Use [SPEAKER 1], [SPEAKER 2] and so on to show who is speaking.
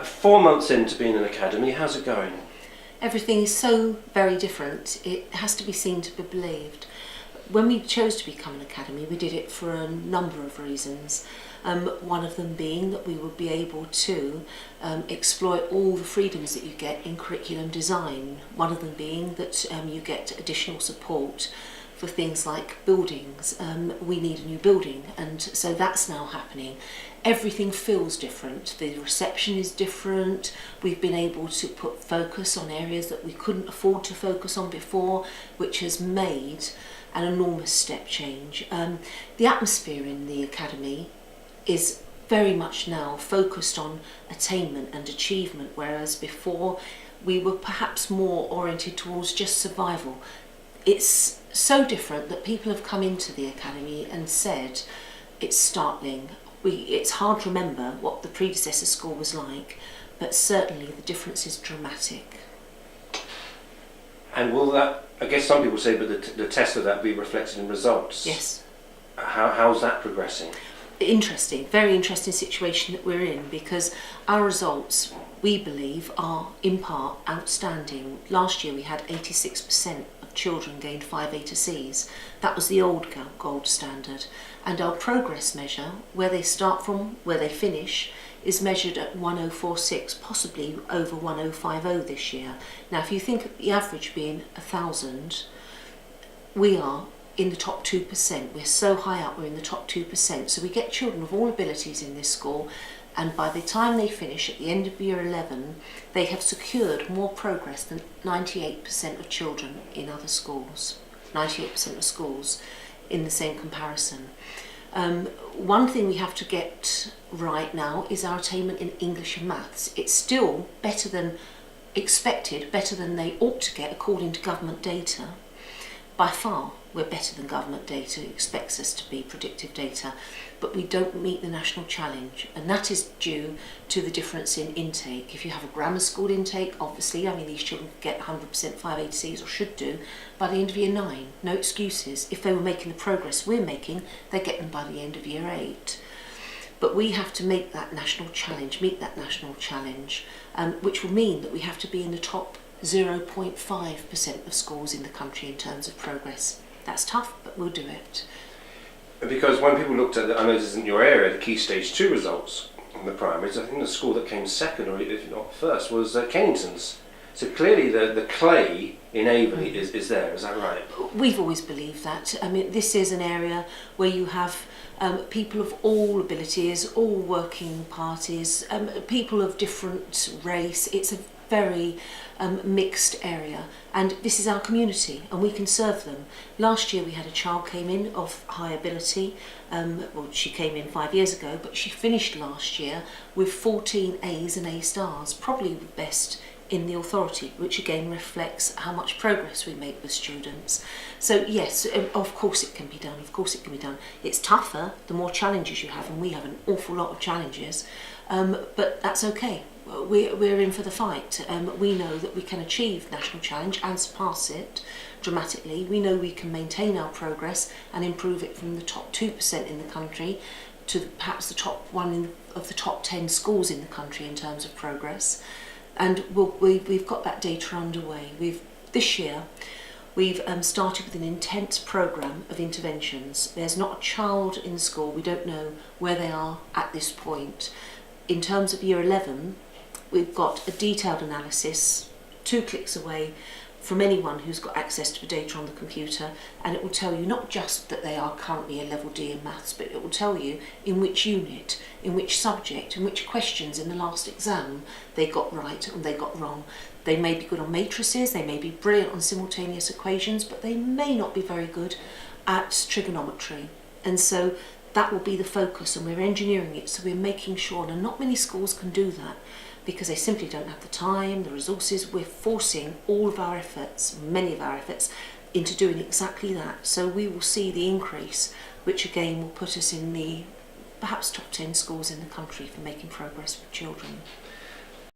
[SPEAKER 1] 4 months into being an academy, how's it going?
[SPEAKER 2] Everything is so very different, it has to be seen to be believed. When we chose to become an academy, we did it for a number of reasons. One of them being that we would be able to exploit all the freedoms that you get in curriculum design. One of them being that you get additional support for things like buildings. We need a new building, and so that's now happening. Everything feels different. The reception is different. We've been able to put focus on areas that we couldn't afford to focus on before, which has made an enormous step change. The atmosphere in the academy is very much now focused on attainment and achievement, whereas before we were perhaps more oriented towards just survival. It's so different that people have come into the academy and said it's startling. It's hard to remember what the predecessor school was like, but certainly the difference is dramatic.
[SPEAKER 1] And will that, I guess some people say, but the test of that be reflected in results?
[SPEAKER 2] Yes.
[SPEAKER 1] How's that progressing?
[SPEAKER 2] Interesting, very interesting situation that we're in, because our results, we believe, are in part outstanding. Last year we had 86% of children gained 5 A to C's. That was the old gold standard. And our progress measure, where they start from, where they finish, is measured at 1046, possibly over 1050 this year. Now if you think of the average being 1,000, we are in the top 2%. We're so high up, we're in the top 2%. So we get children of all abilities in this school, and by the time they finish at the end of year 11, they have secured more progress than 98% of children in other schools. 98% of schools in the same comparison. One thing we have to get right now is our attainment in English and maths. It's still better than expected, better than they ought to get according to government data. By far, we're better than government data expects us to be, predictive data, but we don't meet the national challenge, and that is due to the difference in intake. If you have a grammar school intake, obviously, these children get 100% 5 A to C's, or should do, by the end of year 9. No excuses. If they were making the progress we're making, they get them by the end of year 8. But we have to make that national challenge, meet that national challenge, which will mean that we have to be in the top 0.5% of schools in the country in terms of progress. That's tough, but we'll do it.
[SPEAKER 1] Because when people looked at, I know this isn't your area, the key stage 2 results in the primaries, I think the school that came second, or if not first, was Kennington's. So clearly the clay in Averley is there, is that right?
[SPEAKER 2] We've always believed that. This is an area where you have people of all abilities, all working parties, people of different race. It's a very mixed area, and this is our community, and we can serve them. Last year we had a child came in of high ability. She came in 5 years ago, but she finished last year with 14 A's and A stars, probably the best in the authority, which again reflects how much progress we make with students. So yes, of course it can be done, of course it can be done. It's tougher the more challenges you have, and we have an awful lot of challenges, but that's okay. We're in for the fight. We know that we can achieve national challenge and surpass it dramatically. We know we can maintain our progress and improve it from the top 2% in the country to perhaps the top 1 of the top 10 schools in the country in terms of progress. And we've got that data underway. This year we've started with an intense programme of interventions. There's not a child in the school, we don't know where they are at this point. In terms of year 11, we've got a detailed analysis 2 clicks away from anyone who's got access to the data on the computer, and it will tell you not just that they are currently a level D in maths, but it will tell you in which unit, in which subject, in which questions in the last exam they got right and they got wrong. They may be good on matrices, they may be brilliant on simultaneous equations, but they may not be very good at trigonometry. And so that will be the focus, and we're engineering it, so we're making sure, and not many schools can do that, because they simply don't have the time, the resources. We're forcing all of our efforts, many of our efforts, into doing exactly that. So we will see the increase, which again will put us in the perhaps top 10 schools in the country for making progress with children.